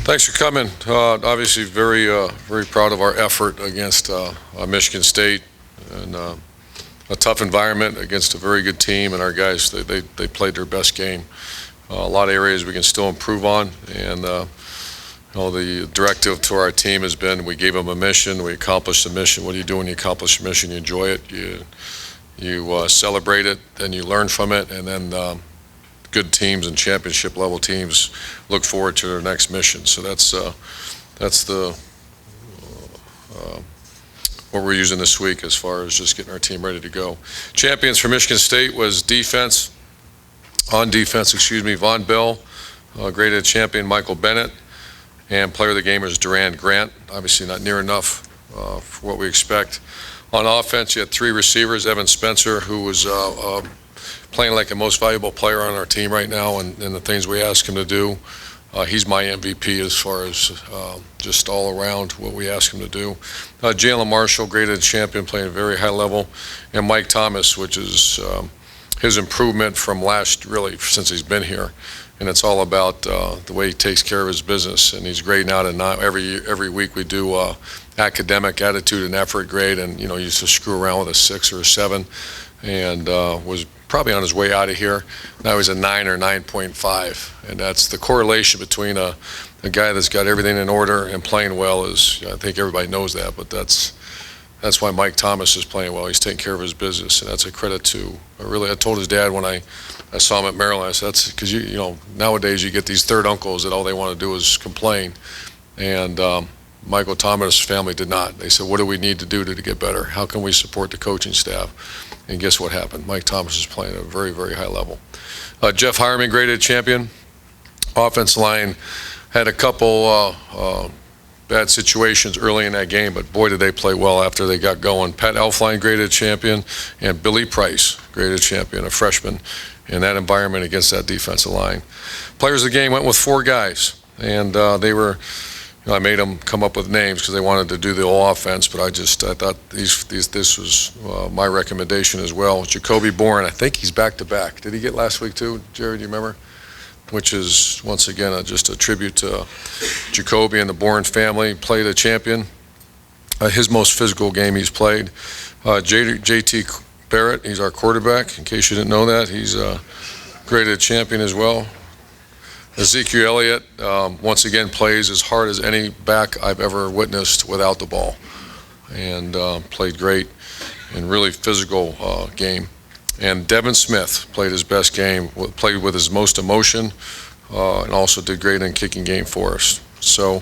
Thanks for coming. Obviously, very proud of our effort against Michigan State, and a tough environment against a very good team. And our guys, they played their best game. A lot of areas we can still improve on, and the directive to our team has been: we gave them a mission, we accomplished the mission. What do you do when you accomplish a mission? You enjoy it, you celebrate it, then you learn from it, and then good teams and championship level teams look forward to their next mission. So that's the what we're using this week as far as just getting our team ready to go. Champions for Michigan State was on defense, Von Bell, graded champion Michael Bennett, and player of the game is Durand Grant. Obviously not near enough for what we expect. On offense, you had three receivers: Evan Spencer, who was playing like the most valuable player on our team right now, and the things we ask him to do. He's my MVP as far as just all around what we ask him to do. Jalen Marshall, graded champion, playing at a very high level. And Mike Thomas, which is his improvement from really since he's been here. And it's all about the way he takes care of his business. And he's grading out, and every week we do academic attitude and effort grade, and used to screw around with a 6 or a 7, and was probably on his way out of here. Now he's a 9 or 9.5, and that's the correlation between a guy that's got everything in order and playing well. Is, I think everybody knows that, but that's why Mike Thomas is playing well. He's taking care of his business, and that's a credit to. I told his dad when I saw him at Maryland, I said, that's because nowadays you get these third uncles that all they want to do is complain, and Michael Thomas' family did not. They said, what do we need to do to get better? How can we support the coaching staff? And guess what happened? Mike Thomas is playing at a very, very high level. Jeff Hireman, graded champion. Offense line had a couple bad situations early in that game, but boy, did they play well after they got going. Pat Elflein, graded champion, and Billy Price, graded champion, a freshman, in that environment against that defensive line. Players of the game went with 4 guys, and they were. I made them come up with names because they wanted to do the whole offense, but I thought this was my recommendation as well. Jacoby Bourne, I think he's back-to-back. Did he get last week too, Jerry, do you remember? Which is, once again, just a tribute to Jacoby and the Bourne family. Played a champion. His most physical game he's played. J.T. Barrett, he's our quarterback, in case you didn't know that. He's graded champion as well. Ezekiel Elliott, once again, plays as hard as any back I've ever witnessed without the ball, and played great and really physical game. And Devin Smith played his best game, played with his most emotion, and also did great in kicking game for us. So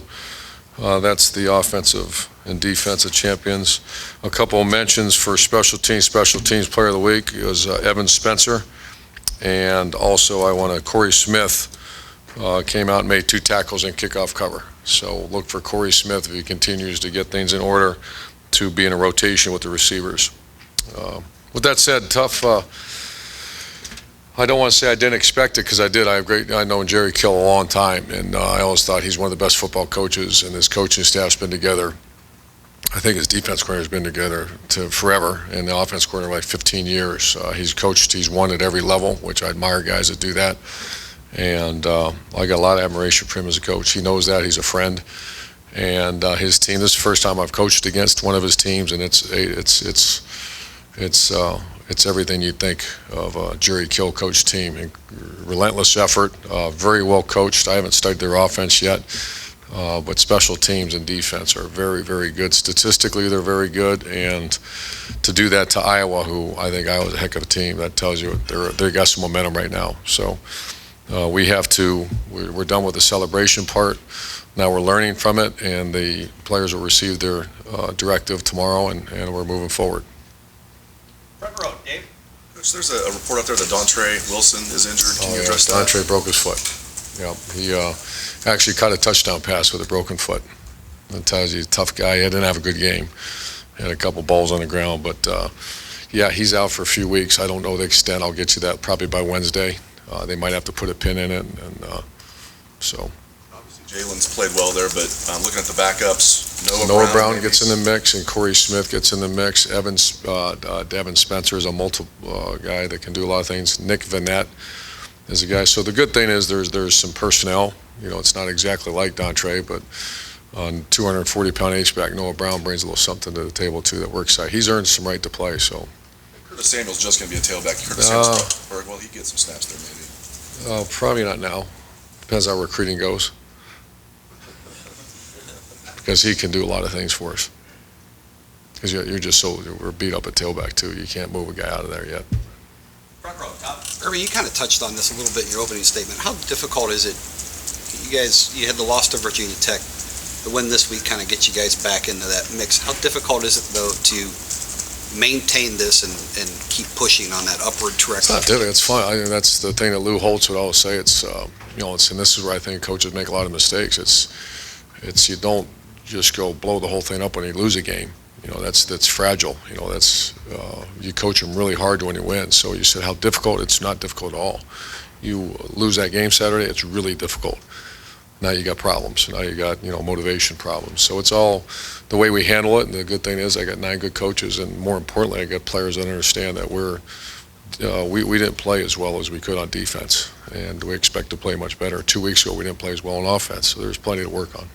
that's the offensive and defensive champions. A couple of mentions for special teams player of the week was Evan Spencer, and also I want Corey Smith. Came out and made 2 tackles in kickoff cover. So look for Corey Smith if he continues to get things in order to be in a rotation with the receivers. With that said, tough. I don't want to say I didn't expect it, because I did. I've known Jerry Kill a long time, and I always thought he's one of the best football coaches, and his coaching staff's been together. I think his defense coordinator's been together forever, and the offense coordinator like 15 years. He's won at every level, which I admire guys that do that. And I got a lot of admiration for him as a coach. He knows that. He's a friend, and his team. This is the first time I've coached against one of his teams, and it's everything you'd think of a Jerry Kill coach team. And relentless effort, very well coached. I haven't studied their offense yet, but special teams and defense are very, very good. Statistically, they're very good, and to do that to Iowa, who I think Iowa's a heck of a team, that tells you they got some momentum right now. So. We're done with the celebration part. Now we're learning from it, and the players will receive their directive tomorrow, and we're moving forward. Front row, Dave. Coach, there's a report out there that Dontre Wilson is injured. Can you address that? Dontre broke his foot. Yeah, he actually caught a touchdown pass with a broken foot. That tells you, tough guy. He didn't have a good game. He had a couple balls on the ground, but yeah, he's out for a few weeks. I don't know the extent. I'll get you that probably by Wednesday. They might have to put a pin in it, and so. Obviously, Jalen's played well there, but looking at the backups, Noah Brown gets in the mix, and Corey Smith gets in the mix. Devin Spencer is a multiple guy that can do a lot of things. Nick Vanette as a guy. So the good thing is there's some personnel. It's not exactly like Dontre, but on 240-pound H-back, Noah Brown brings a little something to the table too that works out. He's earned some right to play. So Curtis Samuel's just going to be a tailback. Curtis Samuel's will he get some snaps there maybe? probably not now. Depends how recruiting goes. Because he can do a lot of things for us. Because we're beat up at tailback too. You can't move a guy out of there yet. Front row, top. Irving, you kind of touched on this a little bit in your opening statement. How difficult is it? You had the loss to Virginia Tech. The win this week kind of gets you guys back into that mix. How difficult is it, though, to maintain this and keep pushing on that upward trajectory? It's not difficult. It's fun. That's the thing that Lou Holtz would always say. And this is where I think coaches make a lot of mistakes. It's you don't just go blow the whole thing up when you lose a game. That's fragile. You coach them really hard when you win. So you said how difficult? It's not difficult at all. You lose that game Saturday, it's really difficult. Now you got problems. Now you got motivation problems. So it's all the way we handle it. And the good thing is I got 9 good coaches, and more importantly, I got players that understand that we didn't play as well as we could on defense, and we expect to play much better. 2 weeks ago we didn't play as well on offense, so there's plenty to work on.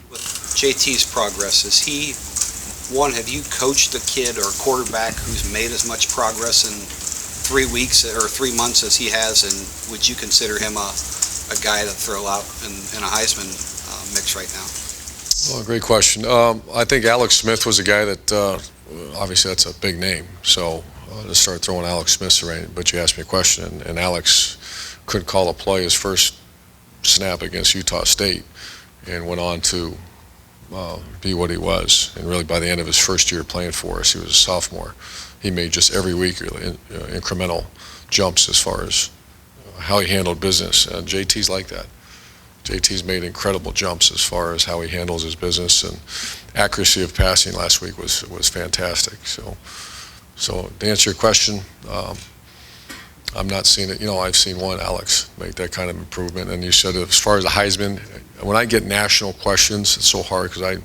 With JT's progress, have you coached a kid or quarterback who's made as much progress in 3 weeks or 3 months as he has, and would you consider him a guy to throw out in a Heisman mix right now? Well, great question. I think Alex Smith was a guy that obviously that's a big name, so to start throwing Alex Smith around, but you asked me a question, and Alex couldn't call a play his first snap against Utah State and went on to be what he was. And really by the end of his first year playing for us, he was a sophomore. He made just every week incremental jumps as far as how he handled business. And JT's like that. JT's made incredible jumps as far as how he handles his business, and accuracy of passing last week was fantastic. So to answer your question, I'm not seeing it. I've seen one, Alex, make that kind of improvement. And you said as far as the Heisman, when I get national questions, it's so hard because I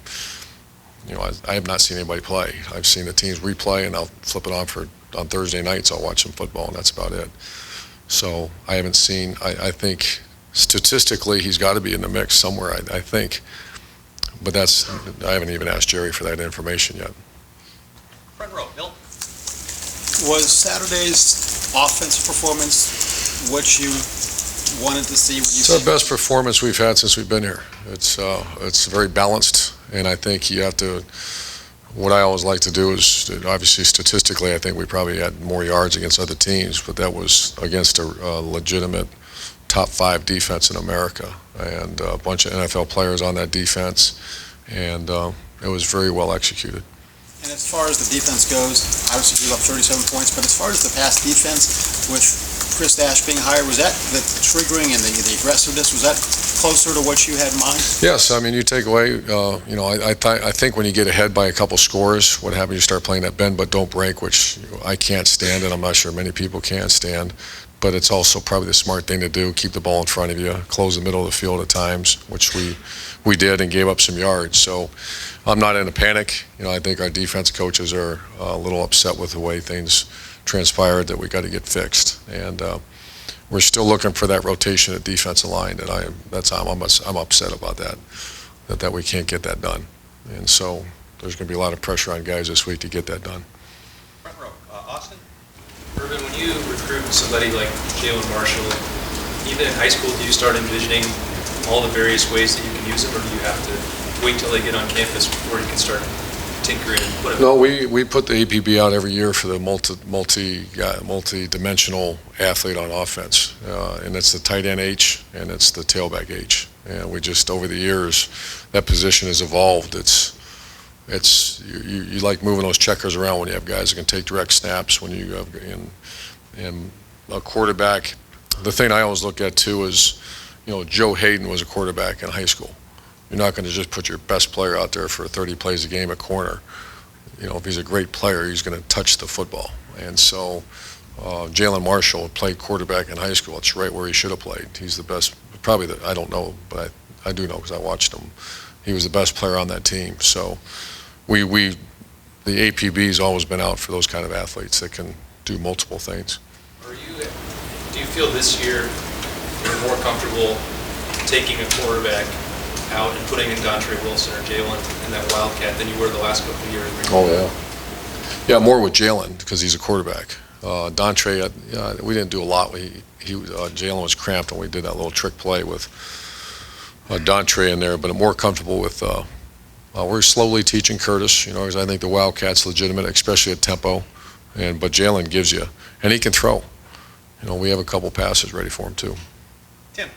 have not seen anybody play. I've seen the teams replay, and I'll flip it on Thursday nights. I'll watch some football, and that's about it. So I haven't seen. I think statistically he's got to be in the mix somewhere. I think, but I haven't even asked Jerry for that information yet. Front row, Bill. Was Saturday's offensive performance what you wanted to see? It's our best performance we've had since we've been here. It's very balanced, and I think you have to. What I always like to do is, obviously statistically, I think we probably had more yards against other teams, but that was against a legitimate top 5 defense in America, and a bunch of NFL players on that defense, and it was very well executed. And as far as the defense goes, obviously you up 37 points, but as far as the pass defense with Chris Ash being hired, was that the triggering and the aggressiveness, was that closer to what you had in mind? Yes, I mean, you take away, I think when you get ahead by a couple scores, what happens, you start playing that bend but don't break, which I can't stand, and I'm not sure many people can stand, but it's also probably the smart thing to do, keep the ball in front of you, close the middle of the field at times, which we did and gave up some yards. So I'm not in a panic. I think our defense coaches are a little upset with the way things transpired that we got to get fixed, and we're still looking for that rotation at defensive line, and I'm upset about that we can't get that done, and so there's going to be a lot of pressure on guys this week to get that done. Front row, Austin. Urban, when you recruit somebody like Jalen Marshall, even in high school, do you start envisioning all the various ways that you can use them, or do you have to wait till they get on campus before you can start tinkering and whatever? No, we put the APB out every year for the multi-dimensional athlete on offense, and it's the tight end H and it's the tailback H. And we just, over the years, that position has evolved. You like moving those checkers around when you have guys that can take direct snaps. When you have and a quarterback, the thing I always look at too is, Joe Hayden was a quarterback in high school. You're not going to just put your best player out there for 30 plays a game at corner. If he's a great player, he's going to touch the football. And so Jalen Marshall played quarterback in high school. It's right where he should have played. He's the best, I don't know, but I do know because I watched him. He was the best player on that team. So the APB has always been out for those kind of athletes that can do multiple things. Are you Do you feel this year you're more comfortable taking a quarterback out and putting in Dontre Wilson or Jalen in that Wildcat than you were the last couple of years? Oh, yeah. Yeah, more with Jalen because he's a quarterback. Dontre, we didn't do a lot. Jalen was cramped when we did that little trick play with Dontre in there, but I'm more comfortable with. We're slowly teaching Curtis, because I think the Wildcat's legitimate, especially at tempo, but Jalen gives you, and he can throw. We have a couple passes ready for him too. Tim?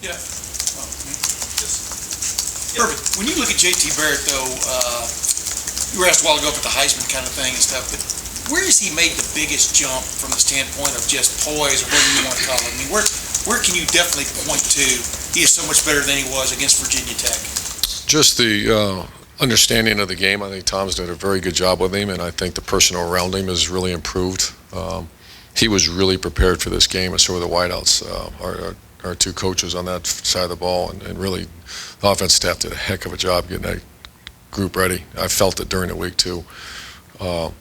Yeah. Perfect. When you look at JT Barrett, though, you were asked a while ago about the Heisman kind of thing and stuff, but where has he made the biggest jump from the standpoint of just poise, or whatever you want to call it? I mean, where can you definitely point to he is so much better than he was against Virginia Tech? Just the understanding of the game. I think Tom's done a very good job with him, and I think the personnel around him has really improved. He was really prepared for this game, and so were the wideouts, our two coaches on that side of the ball, and really the offense staff did a heck of a job getting that group ready. I felt it during the week too. But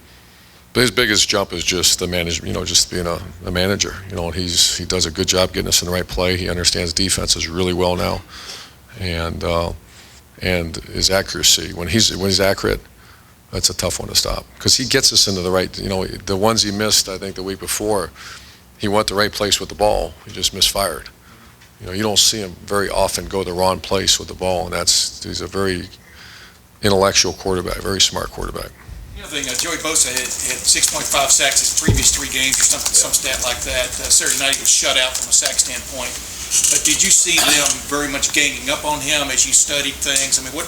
his biggest jump is just the management, just being a manager. He does a good job getting us in the right play. He understands defenses really well now, and his accuracy. When he's accurate, that's a tough one to stop because he gets us into the right. The ones he missed, I think the week before, he went the right place with the ball. He just misfired. You don't see him very often go the wrong place with the ball, and he's a very intellectual quarterback, very smart quarterback. The other thing, Joey Bosa had 6.5 sacks his previous 3 games, or some stat like that. Saturday night he was shut out from a sack standpoint. But did you see them very much ganging up on him as you studied things? I mean, what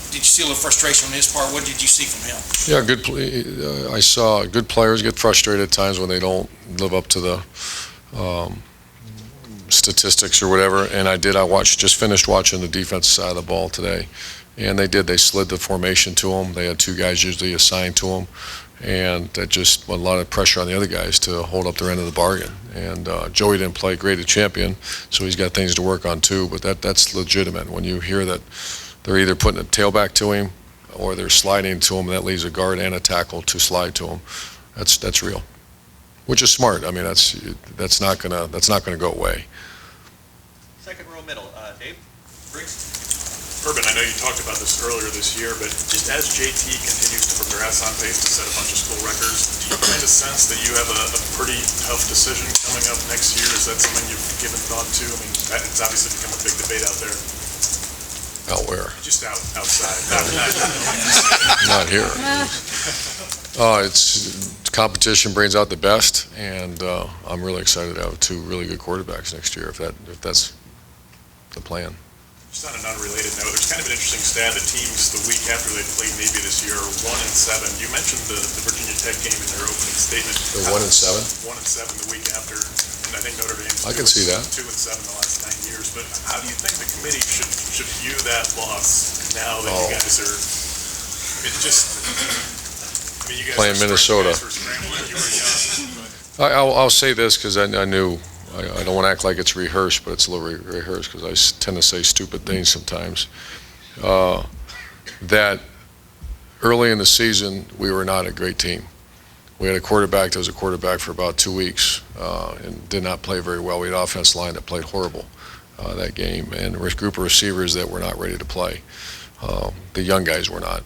did you see a little frustration on his part? What did you see from him? Yeah, I saw good players get frustrated at times when they don't live up to the statistics or whatever. And I just finished watching the defensive side of the ball today. And they did. They slid the formation to him. They had 2 guys usually assigned to him. And that just put a lot of pressure on the other guys to hold up their end of the bargain. And Joey didn't play great at champion, so he's got things to work on too. But that's legitimate. When you hear that they're either putting a tailback to him or they're sliding to him, that leaves a guard and a tackle to slide to him. That's real, which is smart. I mean, that's not gonna go away. Second row middle, Dave? Briggs? Urban, I know you talked about this earlier this year, but just as JT continues to progress on pace to set a bunch of school records, do you kind of sense that you have a pretty tough decision coming up next year? Is that something you've given thought to? I mean, it's obviously become a big debate out there. Out where? Just outside, Not here. It's competition brings out the best, and I'm really excited to have 2 really good quarterbacks next year. If that's the plan. Just on an unrelated note, there's kind of an interesting stat that teams the week after they played Navy this year are 1-7. You mentioned the Virginia Tech game in your opening statement. They're 1-7? 1-7 the week after, and I think Notre Dame's I can see that. 2-7 the last 9 years. But how do you think the committee should view that loss now that you guys are? You guys playing Minnesota. I'll say this because I knew. I don't want to act like it's rehearsed, but it's a little rehearsed because I tend to say stupid things sometimes. That early in the season, we were not a great team. We had a quarterback that was a quarterback for about 2 weeks and did not play very well. We had an offensive line that played horrible that game, and a group of receivers that were not ready to play. The young guys were not.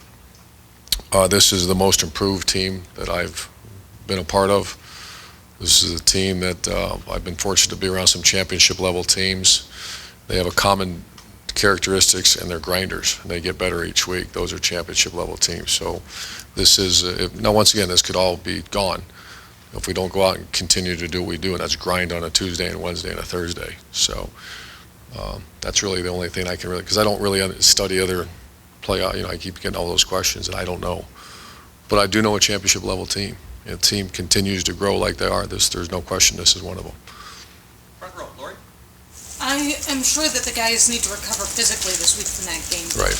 This is the most improved team that I've been a part of. This is a team that I've been fortunate to be around some championship level teams. They have a common characteristics, and they're grinders. They get better each week. Those are championship level teams. So this is, now once again, this could all be gone if we don't go out and continue to do what we do, and that's grind on a Tuesday and Wednesday and a Thursday. So that's really the only thing I can really, because I don't really study other I keep getting all those questions, and I don't know. But I do know a championship level team. A team continues to grow like they are. There's no question this is one of them. Front row, Lori? I am sure that the guys need to recover physically this week from that game. Right.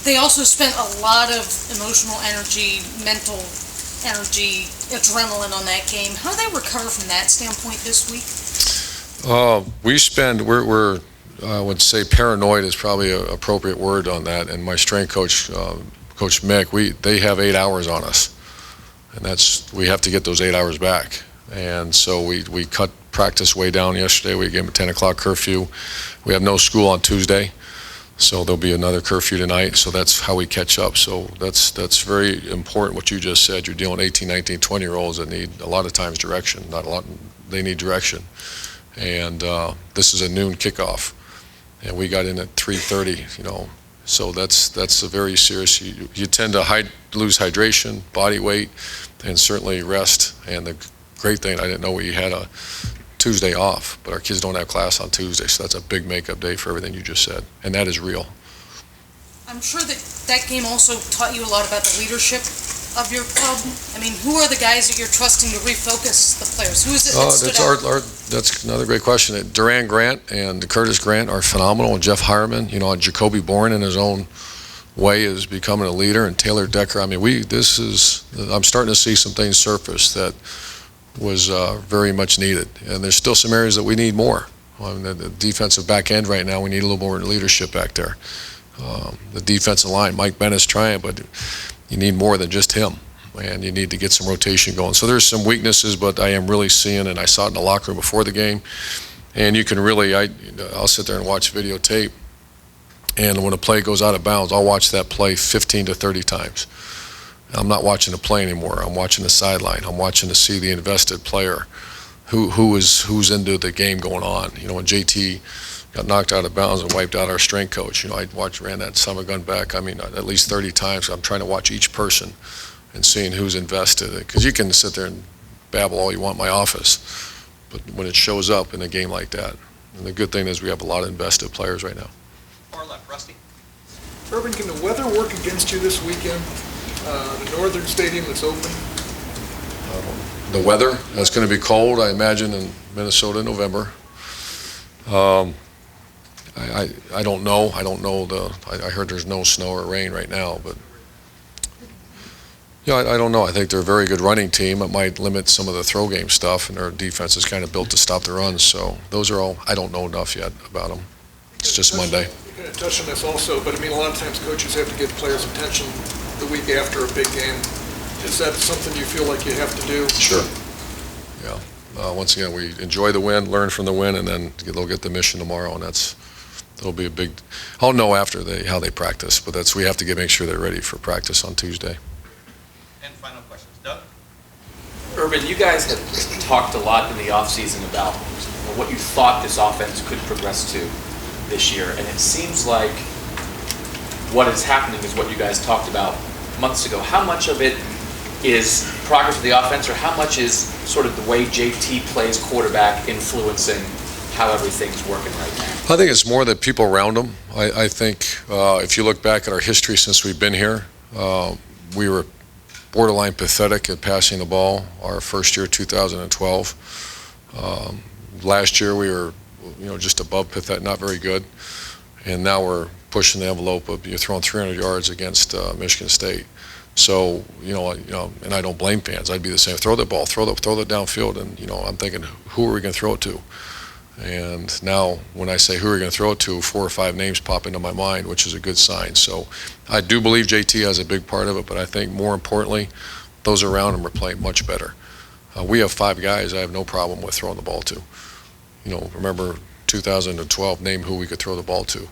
They also spent a lot of emotional energy, mental energy, adrenaline on that game. How do they recover from that standpoint this week? We're I would say paranoid is probably an appropriate word on that. And my strength coach, Coach Mick, they have 8 hours on us. And we have to get those 8 hours back. And so we cut practice way down yesterday. We gave them a 10 o'clock curfew. We have no school on Tuesday, so there'll be another curfew tonight. So that's how we catch up. So that's very important what you just said. You're dealing with 18, 19, 20-year-olds that need a lot of times direction. Not a lot, they need direction. And this is a noon kickoff, and we got in at 3:30, So that's a very serious. You tend to lose hydration, body weight, and certainly rest. And the great thing, I didn't know we had a Tuesday off, but our kids don't have class on Tuesday, so that's a big makeup day for everything you just said, and that is real. I'm sure that game also taught you a lot about the leadership of your club. I mean, who are the guys that you're trusting to refocus the players? Who is it that stood out? That's another great question. Duran Grant and Curtis Grant are phenomenal, and Jeff Hireman, Jacoby Bourne in his own way is becoming a leader, and Taylor Decker. I mean, I'm starting to see some things surface that was very much needed, and there's still some areas that we need more. I mean, the defensive back end right now, we need a little more leadership back there. The defensive line, Mike Bennett's trying, but you need more than just him, and you need to get some rotation going. So there's some weaknesses, but I am really seeing, and I saw it in the locker room before the game, and you can really, I'll sit there and watch videotape, and when a play goes out of bounds, I'll watch that play 15 to 30 times. I'm not watching the play anymore. I'm watching the sideline. I'm watching to see the invested player, who's into the game going on. When JT got knocked out of bounds and wiped out our strength coach, I ran that summer gun back, at least 30 times. I'm trying to watch each person and seeing who's invested. Because you can sit there and babble all you want in my office, but when it shows up in a game like that, and the good thing is we have a lot of invested players right now. Far left, Rusty. Urban, can the weather work against you this weekend? The Northern Stadium that's open? The weather, it's going to be cold, I imagine, in Minnesota in November. I don't know. I heard there's no snow or rain right now, but I don't know. I think they're a very good running team. It might limit some of the throw game stuff, and their defense is kind of built to stop the runs. So those are all, I don't know enough yet about them. It's just Monday. You're going to touch on this also, but a lot of times coaches have to get players' attention the week after a big game. Is that something you feel like you have to do? Sure. Yeah. Once again, we enjoy the win, learn from the win, and then they'll get the mission tomorrow, and that'll be a big. I'll know after how they practice, but we have to make sure they're ready for practice on Tuesday. And final questions, Doug. Urban, you guys have talked a lot in the offseason about what you thought this offense could progress to this year, and it seems like what is happening is what you guys talked about months ago. How much of it is progress of the offense, or how much is sort of the way JT plays quarterback influencing how everything's working right now? I think it's more the people around him. I think if you look back at our history since we've been here, we were borderline pathetic at passing the ball our first year, 2012. Last year we were just above pathetic, not very good. And now we're pushing the envelope of you're throwing 300 yards against Michigan State. So, and I don't blame fans. I'd be the same. Throw the ball, throw it downfield. And, I'm thinking, who are we going to throw it to? And now when I say who are we going to throw it to, 4 or 5 names pop into my mind, which is a good sign. So I do believe JT has a big part of it, but I think more importantly, those around him are playing much better. We have 5 guys I have no problem with throwing the ball to. Remember 2012, name who we could throw the ball to.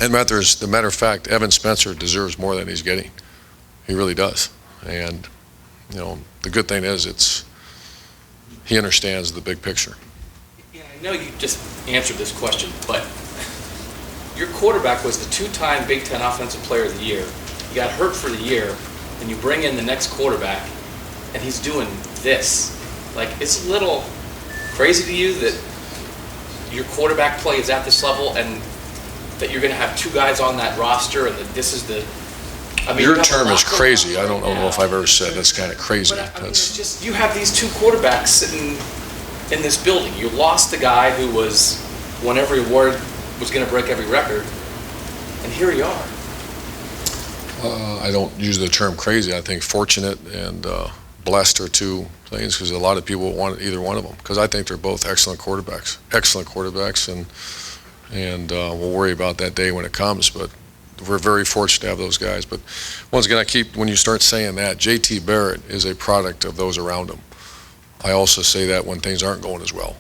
And the matter of fact, Evan Spencer deserves more than he's getting. He really does. And, the good thing is he understands the big picture. Yeah, I know you just answered this question, but your quarterback was the 2-time Big Ten Offensive Player of the Year. He got hurt for the year, and you bring in the next quarterback, and he's doing this. It's a little crazy to you that your quarterback play is at this level, and that you're going to have 2 guys on that roster, and that this is the. Your term is crazy. I don't know if I've ever said that's kind of crazy. But it's just, you have these 2 quarterbacks sitting in this building. You lost the guy who won every award, was going to break every record, and here you are. I don't use the term crazy. I think fortunate and blessed are 2 things, because a lot of people want either one of them, because I think they're both excellent quarterbacks, and we'll worry about that day when it comes, but we're very fortunate to have those guys. But once again, when you start saying that, JT Barrett is a product of those around him. I also say that when things aren't going as well.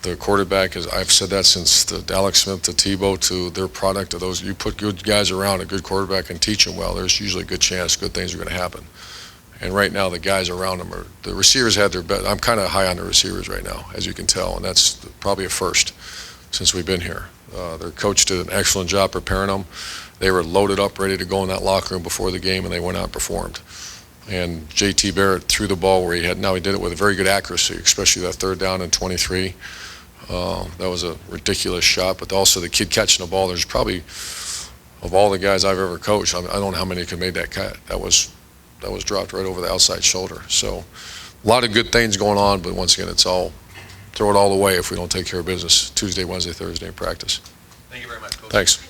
The quarterback is, I've said that since the Alex Smith to Tebow to their product of those, you put good guys around a good quarterback and teach them well, there's usually a good chance good things are going to happen. And right now the guys around them the receivers had their best. I'm kind of high on the receivers right now, as you can tell, and that's probably a first since we've been here. Their coach did an excellent job preparing them. They were loaded up, ready to go in that locker room before the game, and they went out and performed. And J.T. Barrett threw the ball where he did it with a very good accuracy, especially that third down and 23. That was a ridiculous shot, but also the kid catching the ball, there's probably, of all the guys I've ever coached, I don't know how many could make that cut. That was dropped right over the outside shoulder. So a lot of good things going on, but once again, throw it all away if we don't take care of business Tuesday, Wednesday, Thursday in practice. Thank you very much, Coach. Thanks.